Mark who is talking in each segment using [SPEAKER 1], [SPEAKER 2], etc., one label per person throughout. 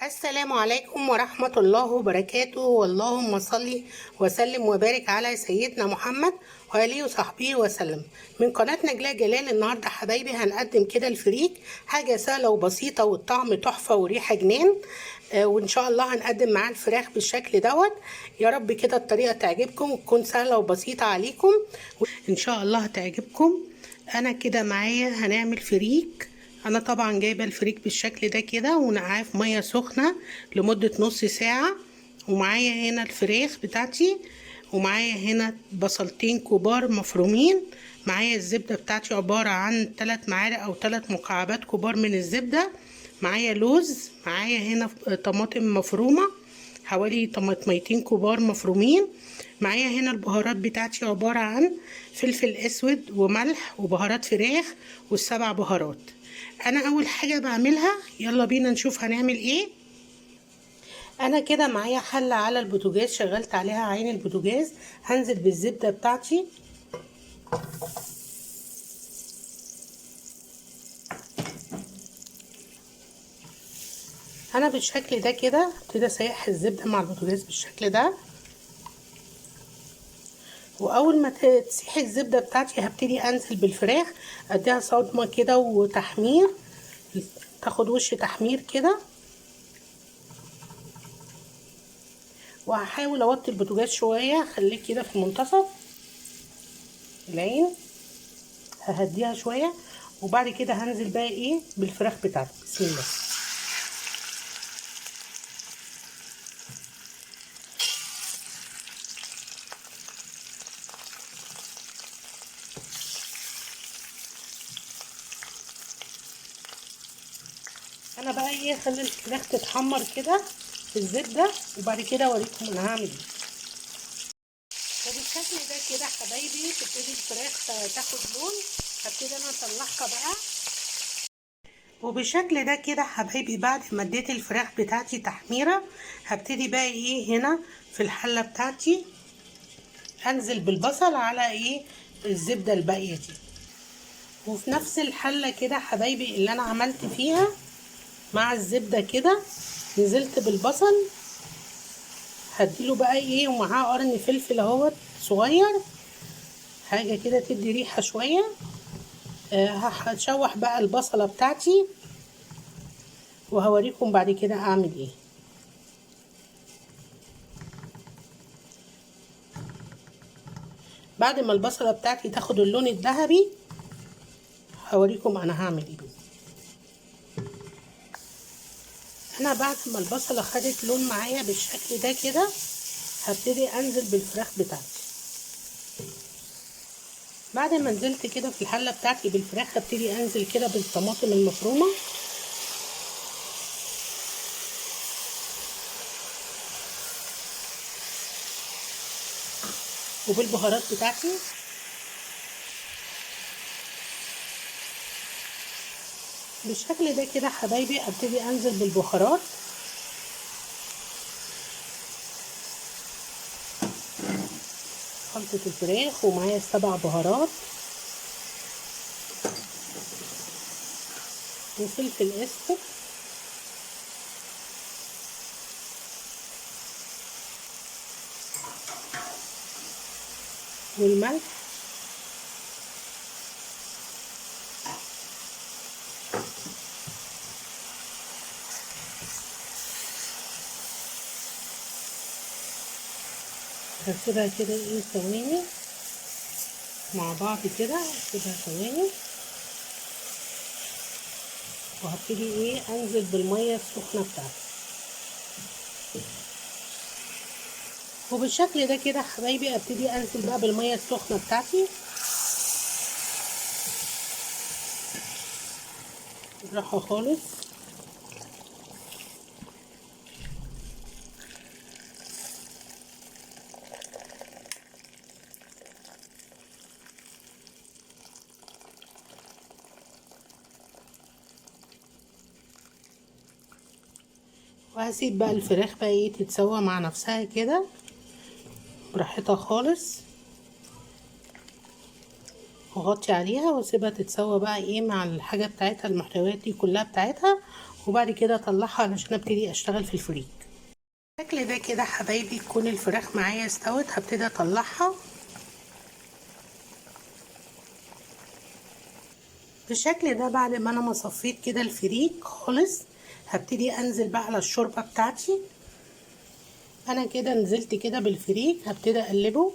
[SPEAKER 1] السلام عليكم ورحمة الله وبركاته، واللهم صل وسلم وبارك على سيدنا محمد وآله وصحبه وسلم. من قناة نجلاء جلال. النهاردة حبايبي هنقدم كده الفريك، حاجة سهلة وبسيطة والطعم تحفة وريحة جنان. وإن شاء الله هنقدم معاه الفراخ بالشكل دوت. يا رب كده الطريقة تعجبكم وتكون سهلة وبسيطة عليكم، إن شاء الله هتعجبكم. أنا كده معايا هنعمل فريك. انا طبعا جايبه الفريك بالشكل ده كده ونقعاه في ميه سخنه لمده نص ساعه. ومعايا هنا الفراخ بتاعتي، ومعايا هنا بصلتين كبار مفرومين. معايا الزبده بتاعتي عباره عن 3 معالق او 3 مكعبات كبار من الزبده. معايا لوز، معايا هنا طماطم مفرومه حوالي طماطميتين كبار مفرومين. معايا هنا البهارات بتاعتي عباره عن فلفل اسود وملح وبهارات فراخ والسبع بهارات. انا اول حاجه بعملها، يلا بينا نشوف هنعمل ايه. انا كده معايا حله على البوتاجاز، شغلت عليها عين البوتاجاز. هنزل بالزبده بتاعتي. انا بالشكل ده كده ابتدي اسيح الزبده مع البوتاجاز بالشكل ده. واول ما تسيح الزبده بتاعتي هبتدي انزل بالفراخ، اديها صدمه كده وتحمير، تاخد وش تحمير كده. وهحاول اوطي البوتاجاز شويه، اخليه كده في منتصف العين، ههديها شويه. وبعد كده هنزل بقى ايه بالفراخ بتاعتي. بسم الله. انا بقى ايه اخلي الفراخ تتحمر كده في الزبده، وبعد كده اوريكم انا هعمل ايه. وبالشكل ده كده حبايبي تبتدي الفراخ تاخد لون، هبتدي انا اطلعها بقى. وبالشكل ده كده حبايبي بعد ما اديت الفراخ بتاعتي تحميره، هبتدي بقى ايه هنا في الحله بتاعتي انزل بالبصل على ايه الزبده الباقيه دي. وفي نفس الحله كده حبايبي اللي انا عملت فيها مع الزبده كده، نزلت بالبصل، هديله بقى ايه ومعاه قرن فلفل اهوت صغير، حاجه كده تدي ريحه شويه. هشوح بقى البصله بتاعتي وهوريكم بعد كده اعمل ايه. بعد ما البصله بتاعتي تاخد اللون الذهبي هوريكم انا هعمل ايه. انا بعد ما البصله خدت لون معايا بالشكل ده كده، هبتدي انزل بالفراخ بتاعتي. بعد ما نزلت كده في الحله بتاعتي بالفراخ، هبتدي انزل كده بالطماطم المفرومه، وبالبهارات بتاعتي. بالشكل ده كده حبايبي ابتدي انزل بالبهارات. خلطة الفراخ ومعايا 7 بهارات وفلفل اسود والملح هسيبها كده ايه ثواني مع بعض كده، هسيبها ثواني وهبتدي ايه انزل بالميه السخنه بتاعتي. وبالشكل ده كده حبايبي ابتدي انزل بقى بالميه السخنه بتاعتي بالراحه خالص. وهسيب بقى الفراخ بقى ايه تتسوى مع نفسها كده براحتها خالص، واغطي عليها واسيبها تتسوى بقى ايه مع الحاجه بتاعتها، المحتويات دي كلها بتاعتها. وبعد كده اطلعها علشان ابتدي اشتغل في الفريك. بالشكل ده كده حبايبي تكون الفراخ معايا استوت، هبتدي اطلعها بالشكل ده. بعد ما انا صفيت كده الفريك خالص هبتدي انزل بقى على الشوربه بتاعتي. انا كده نزلت كده بالفريك، هبتدي اقلبه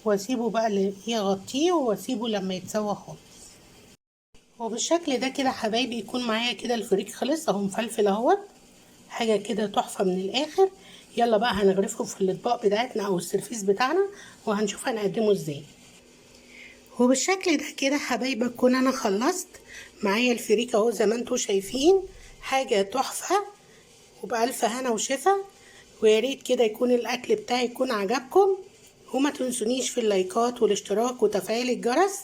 [SPEAKER 1] واسيبه بقى اللي يغطيه واسيبه لما يتسوى خالص. وبالشكل ده كده حبايبي يكون معايا كده الفريك خلص اهو، مفلفل اهوت، حاجه كده تحفه من الاخر. يلا بقى هنغرفه في الاطباق بتاعتنا او السرفيس بتاعنا وهنشوف هنقدمه ازاي. وبالشكل ده كده حبايبي اكون انا خلصت معايا الفريك اهو زي ما انتوا شايفين، حاجه تحفه وبألف هنا وشفا. ويا ريت كده يكون الاكل بتاعي يكون عجبكم، وما تنسونيش في اللايكات والاشتراك وتفعيل الجرس.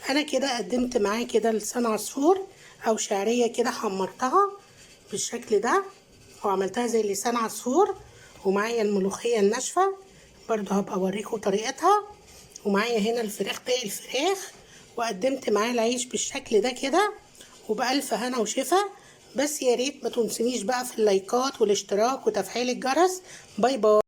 [SPEAKER 1] انا كده قدمت معاه كده لسان عصفور او شعريه كده حمرتها بالشكل ده وعملتها زي لسان عصفور، ومعايا الملوخيه الناشفه برضو هبقى اوريكم طريقتها، ومعايا هنا الفراخ باقي الفراخ، وقدمت معاه العيش بالشكل ده كده وبألف هنا وشفا. بس يا ريت ما تنسونيش بقى في اللايكات والاشتراك وتفعيل الجرس. باي باي.